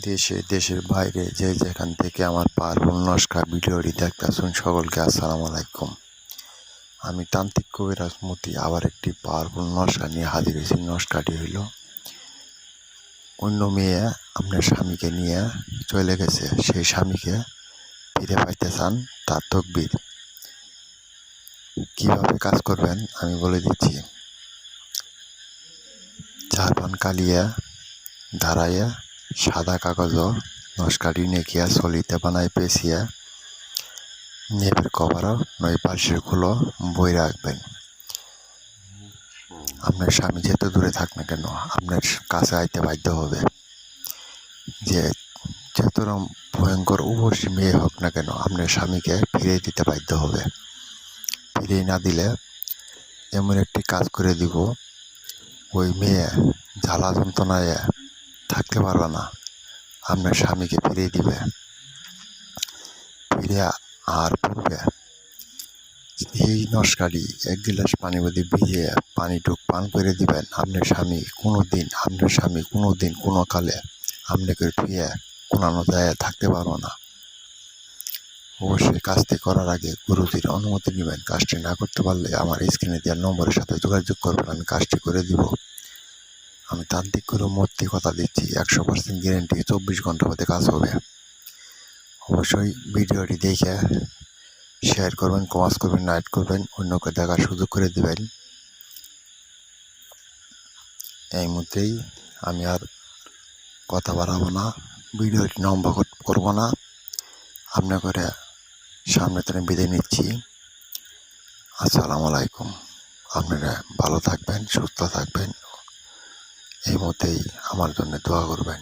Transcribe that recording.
দেশে দেশের বাইরে যে যেখান থেকে আমার পাওয়ারফুল নস্কা ভিডিওটি দেখতেছেন সকলকে আসসালামু আলাইকুম। আমি তান্ত্রিক কবিরাজ মতি আবার একটি পাওয়ারফুল নস্কা নিয়ে হাজির হয়েছি। নস্কাটি হইল, অন্য মেয়ে আপনার স্বামীকে নিয়ে চলে গেছে, সেই স্বামীকে ফিরে পাইতে চান, তার তকবির কীভাবে কাজ করবেন আমি বলে দিচ্ছি। 4 পান কালিয়া ধারাইয়া সাদা কাগজ নস্কাটি নেকিয়া সলিতে বানায় পেঁচিয়া নেপের কভার নয় পাশের খুলো বই রাখবেন। আপনার স্বামী যেতে দূরে থাক না কেন আপনার কাছে আইতে বাধ্য হবে। যে যতরকম ভয়ঙ্কর উপসী মেয়ে হোক না কেন আপনার স্বামীকে ফিরে দিতে বাধ্য হবে। ফিরে না দিলে এমন একটি কাজ করে দিব, ওই মেয়ে জ্বালা যন্ত্রণায় থাকতে পারবে না, আপনার স্বামীকে ফিরিয়ে দিবে। ফিরে আর পূর্বে এই নস্কাটি 1 গিলাস পানির মধ্যে ভিজিয়ে পানিটুক পান করে দিবেন। আপনার স্বামী কোনো দিন কোনো কালে আপনাকে ধুয়ে কোনানো যায় থাকতে পারবো না। অবশ্যই কাজটি করার আগে গুরুজির অনুমতি নেবেন। কাজটি না করতে পারলে আমার স্ক্রিনে দেওয়ার নম্বরের সাথে যোগাযোগ করবেন, আমি কাজটি করে দিব। আমি তান্ত্রিক করে মূর্তি কথা দিচ্ছি, 100% গ্যারেন্টি, 24 ঘন্টার মধ্যে কাজ হবে। অবশ্যই ভিডিওটি দেখে শেয়ার করবেন, কমেন্ট করবেন, লাইক করবেন, অন্যকে দেখার সুযোগ করে দেবেন। এই মুহূর্তেই আমি আর কথা বাড়াবো না, ভিডিওটি লম্বা করবো না, আপনাকে সামনে থেকে বিদায় নিচ্ছি। আসসালামু আলাইকুম। আপনারা ভালো থাকবেন, সুস্থ থাকবেন, এই মুহূর্তেই আমার জন্য দোয়া করবেন।